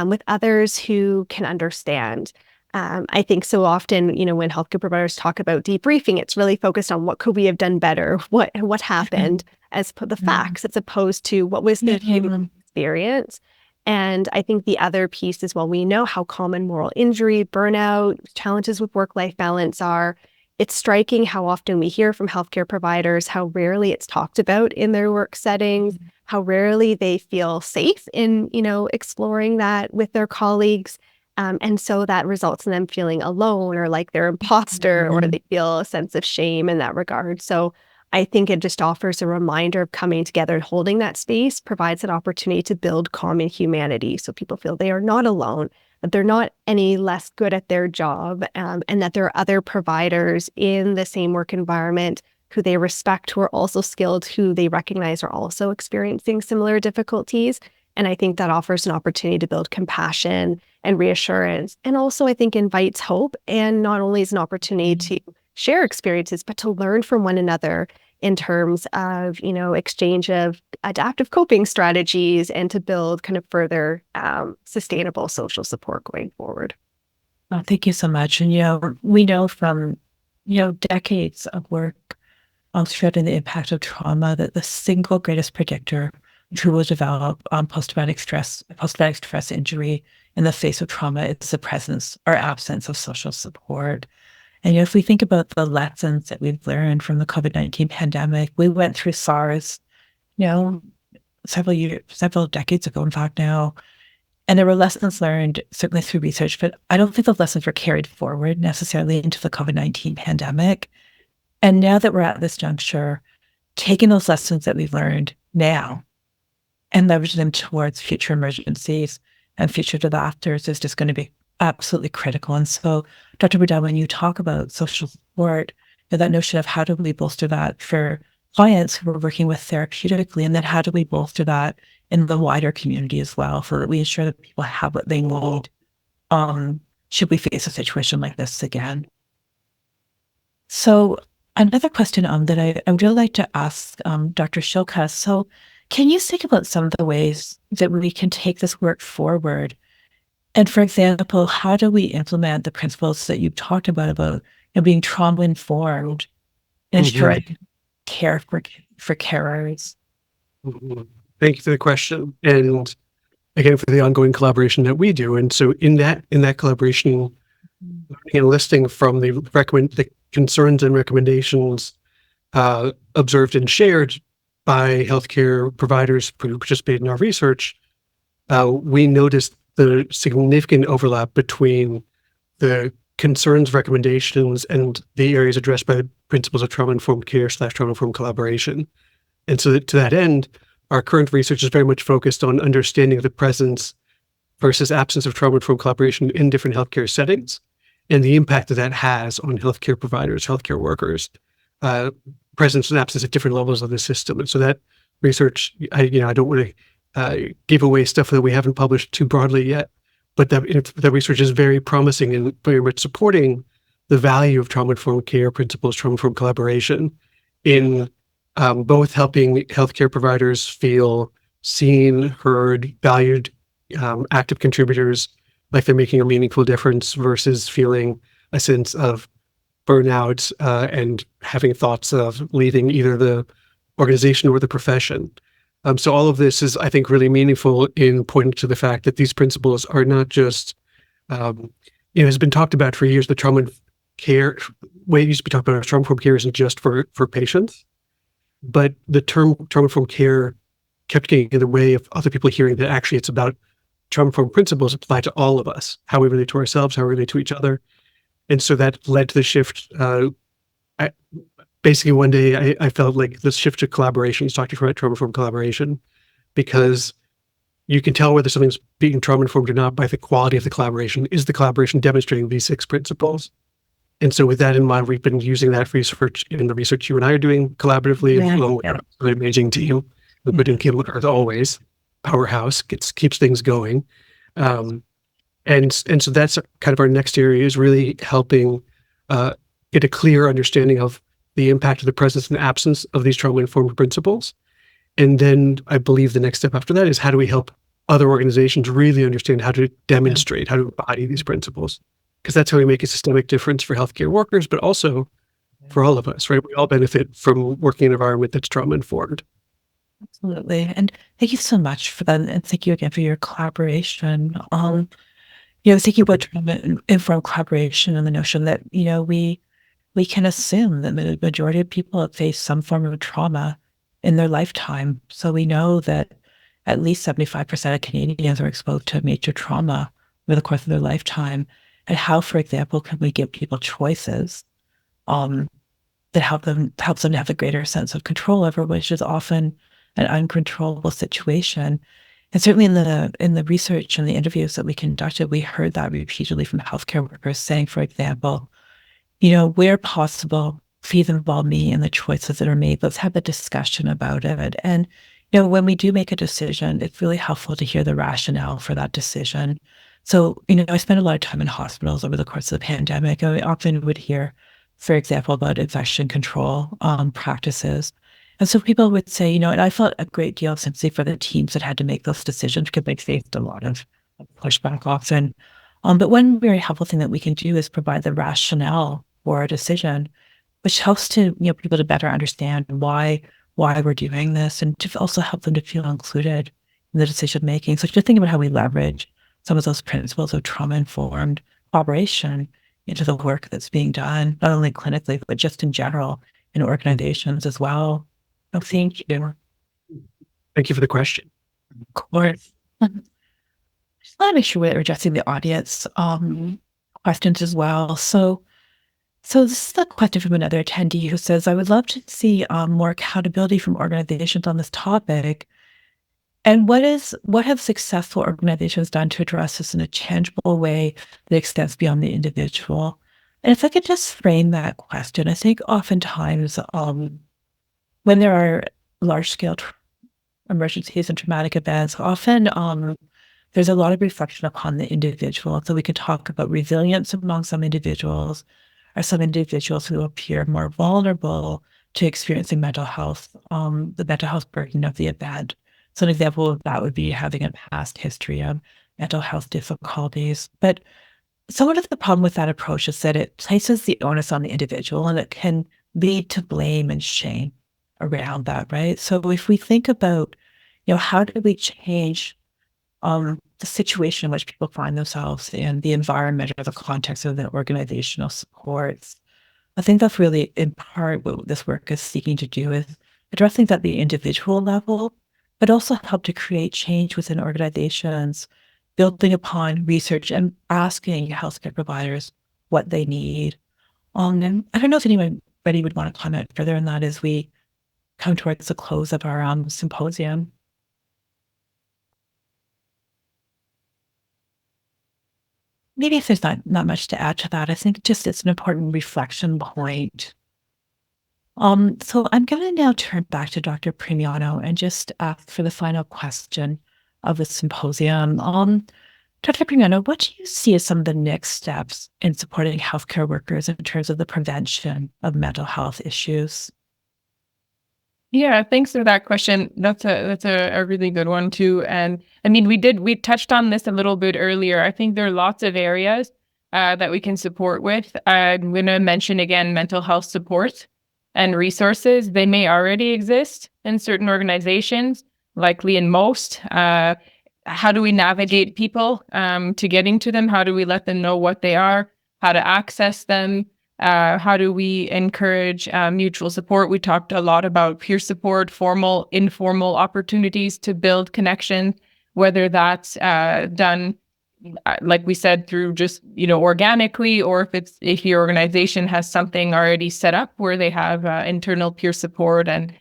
with others who can understand. I think so often, when healthcare providers talk about debriefing, it's really focused on what could we have done better, what happened, as the facts, as opposed to what was the human experience. And I think the other piece is, well, we know how common moral injury, burnout, challenges with work-life balance are. It's striking how often we hear from healthcare providers how rarely it's talked about in their work settings, how rarely they feel safe in, exploring that with their colleagues. And so that results in them feeling alone or like they're imposter, or they feel a sense of shame in that regard. So I think it just offers a reminder of coming together and holding that space, provides an opportunity to build common humanity. So people feel they are not alone, that they're not any less good at their job, and that there are other providers in the same work environment who they respect, who are also skilled, who they recognize are also experiencing similar difficulties. And I think that offers an opportunity to build compassion and reassurance. And also, I think, invites hope, and not only is an opportunity to share experiences, but to learn from one another in terms of, exchange of adaptive coping strategies, and to build kind of further sustainable social support going forward. Oh, thank you so much. And, we know from, decades of work studying the impact of trauma that the single greatest predictor who will develop post-traumatic stress injury in the face of trauma is the presence or absence of social support. And if we think about the lessons that we've learned from the COVID-19 pandemic, we went through SARS, several decades ago, in fact, now. And there were lessons learned, certainly through research, but I don't think those lessons were carried forward necessarily into the COVID-19 pandemic. And now that we're at this juncture, taking those lessons that we've learned now and leveraging them towards future emergencies and future disasters is just going to be absolutely critical. And so, Dr. Burdell, when you talk about social support, that notion of how do we bolster that for clients who we're working with therapeutically, and then how do we bolster that in the wider community as well, so that we ensure that people have what they need should we face a situation like this again. So another question that I would really like to ask Dr. Shilkha. So can you think about some of the ways that we can take this work forward? And for example, how do we implement the principles that you've talked about being trauma-informed and ensuring care for carers? Thank you for the question. And again, for the ongoing collaboration that we do. And so in that collaboration, enlisting from the concerns and recommendations observed and shared by healthcare providers who participated in our research, we noticed the significant overlap between the concerns, recommendations, and the areas addressed by the principles of trauma-informed care / trauma-informed collaboration. And so to that end, our current research is very much focused on understanding the presence versus absence of trauma-informed collaboration in different healthcare settings and the impact that has on healthcare providers, healthcare workers, presence and absence at different levels of the system. And so that research, I don't want to give away stuff that we haven't published too broadly yet, but that research is very promising and very much supporting the value of trauma-informed care principles, trauma-informed collaboration in both helping healthcare providers feel seen, heard, valued, active contributors, like they're making a meaningful difference, versus feeling a sense of burnout and having thoughts of leaving either the organization or the profession. So all of this is, I think, really meaningful in pointing to the fact that these principles are not just, has been talked about for years, but trauma care, way it used to be talked about trauma-informed care isn't just for patients, but the term trauma-informed care kept getting in the way of other people hearing that actually it's about trauma-informed principles apply to all of us, how we relate to ourselves, how we relate to each other. And so that led to the shift. Basically, one day I felt like this shift to collaboration, talking about trauma-informed collaboration, because you can tell whether something's being trauma-informed or not by the quality of the collaboration. Is the collaboration demonstrating these 6 principles? And so with that in mind, we've been using that research in the research you and I are doing collaboratively along with an amazing team. We've been doing Kim as always, powerhouse, keeps things going. And so that's kind of our next area, is really helping get a clear understanding of the impact of the presence and absence of these trauma-informed principles. And then I believe the next step after that is how do we help other organizations really understand how to demonstrate, how to embody these principles? Because that's how we make a systemic difference for healthcare workers, but also for all of us, right? We all benefit from working in an environment that's trauma-informed. Absolutely. And thank you so much for that. And thank you again for your collaboration. Thinking about trauma-informed collaboration and the notion that, we can assume that the majority of people have faced some form of trauma in their lifetime. So we know that at least 75% of Canadians are exposed to major trauma over the course of their lifetime. And how, for example, can we give people choices that helps them to have a greater sense of control over which is often an uncontrollable situation. And certainly in the research and the interviews that we conducted, we heard that repeatedly from healthcare workers saying, for example, where possible, please involve me in the choices that are made. Let's have a discussion about it. And, when we do make a decision, it's really helpful to hear the rationale for that decision. So, I spent a lot of time in hospitals over the course of the pandemic. I often would hear, for example, about infection control practices. And so people would say, and I felt a great deal of sympathy for the teams that had to make those decisions because they faced a lot of pushback often. But one very helpful thing that we can do is provide the rationale for a decision, which helps to people to better understand why we're doing this, and to also help them to feel included in the decision making. So just think about how we leverage some of those principles of trauma-informed collaboration into the work that's being done, not only clinically, but just in general in organizations as well. So thank you. Thank you for the question. Of course. Just want to make sure we're addressing the audience questions as well. So this is a question from another attendee who says, I would love to see more accountability from organizations on this topic. And what have successful organizations done to address this in a tangible way that extends beyond the individual? And if I could just frame that question, I think oftentimes when there are large-scale emergencies and traumatic events, often there's a lot of reflection upon the individual. So we could talk about resilience among some individuals, or some individuals who appear more vulnerable to experiencing mental health, the mental health burden of the event. So an example of that would be having a past history of mental health difficulties. But somewhat of the problem with that approach is that it places the onus on the individual, and it can lead to blame and shame around that, right? So if we think about, how do we change the situation in which people find themselves in, the environment or the context of the organizational supports, I think that's really in part what this work is seeking to do, is address things at the individual level, but also help to create change within organizations, building upon research and asking healthcare providers what they need. And I don't know if anybody would want to comment further on that as we come towards the close of our symposium. Maybe if there's not much to add to that, I think just it's an important reflection point. So I'm going to now turn back to Dr. Primiano and just ask for the final question of the symposium. Dr. Primiano, what do you see as some of the next steps in supporting healthcare workers in terms of the prevention of mental health issues? Yeah, thanks for that question. That's a really good one too. And I mean, we touched on this a little bit earlier. I think there are lots of areas that we can support with. I'm going to mention again mental health support and resources. They may already exist in certain organizations, likely in most. How do we navigate people to getting to them? How do we let them know what they are, how to access them? How do we encourage mutual support? We talked a lot about peer support, formal, informal opportunities to build connections, whether that's done, like we said, through just, organically, or if your organization has something already set up where they have internal peer support and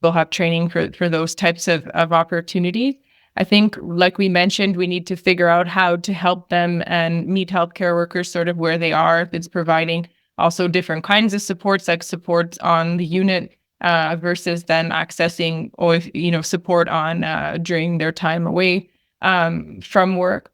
they'll have training for those types of opportunities. I think, like we mentioned, we need to figure out how to help them and meet healthcare workers sort of where they are. If it's providing also different kinds of supports, like support on the unit versus then accessing support on during their time away from work.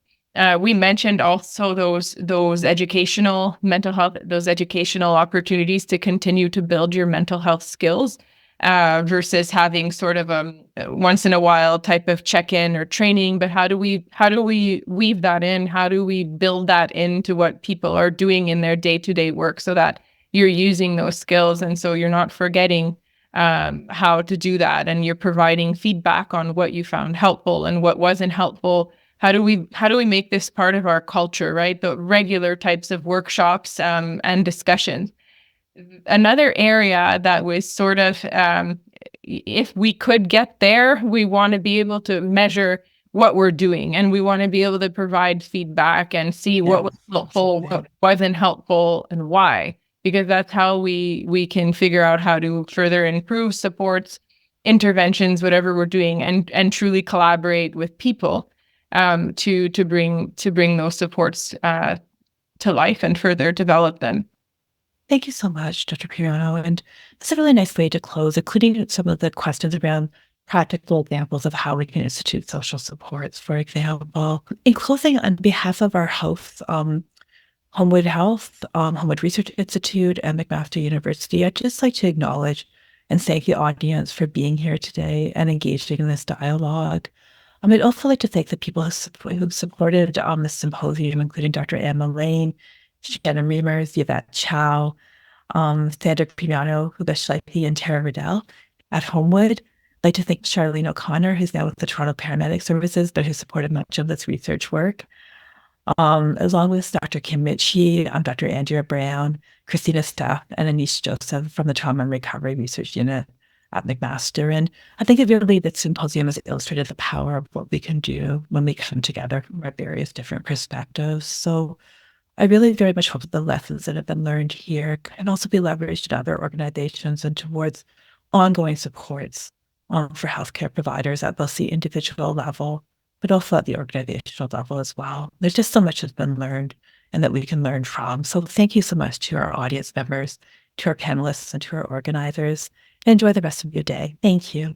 We mentioned also those educational mental health, those educational opportunities to continue to build your mental health skills. Versus having sort of a once in a while type of check-in or training, but how do we weave that in? How do we build that into what people are doing in their day-to-day work so that you're using those skills and so you're not forgetting how to do that, and you're providing feedback on what you found helpful and what wasn't helpful. How do we make this part of our culture, right? The regular types of workshops and discussions. Another area that was sort of, if we could get there, we want to be able to measure what we're doing, and we want to be able to provide feedback and see what was helpful, what wasn't helpful, and why, because that's how we can figure out how to further improve supports, interventions, whatever we're doing, and truly collaborate with people to bring those supports to life and further develop them. Thank you so much, Dr. Primiano. And that's a really nice way to close, including some of the questions around practical examples of how we can institute social supports, for example. In closing, on behalf of our hosts, Homewood Health, Homewood Research Institute, and McMaster University, I'd just like to acknowledge and thank the audience for being here today and engaging in this dialogue. I'd also like to thank the people who supported this symposium, including Dr. Emma Lane, Shannon Reimers, Yvette Chow, Sandra Primiano, Hugo Schleife, and Tara Riddell at Homewood. I'd like to thank Charlene O'Connor, who's now with the Toronto Paramedic Services, but who supported much of this research work. Along with Dr. Kim Ritchie, Dr. Andrea Brown, Christina Steff, and Anish Joseph from the Trauma and Recovery Research Unit at McMaster. And I think it really, that symposium has illustrated the power of what we can do when we come together from our various different perspectives. So I really very much hope that the lessons that have been learned here can also be leveraged in other organizations and towards ongoing supports for healthcare providers at both the individual level, but also at the organizational level as well. There's just so much that's been learned and that we can learn from. So thank you so much to our audience members, to our panelists, and to our organizers. Enjoy the rest of your day. Thank you.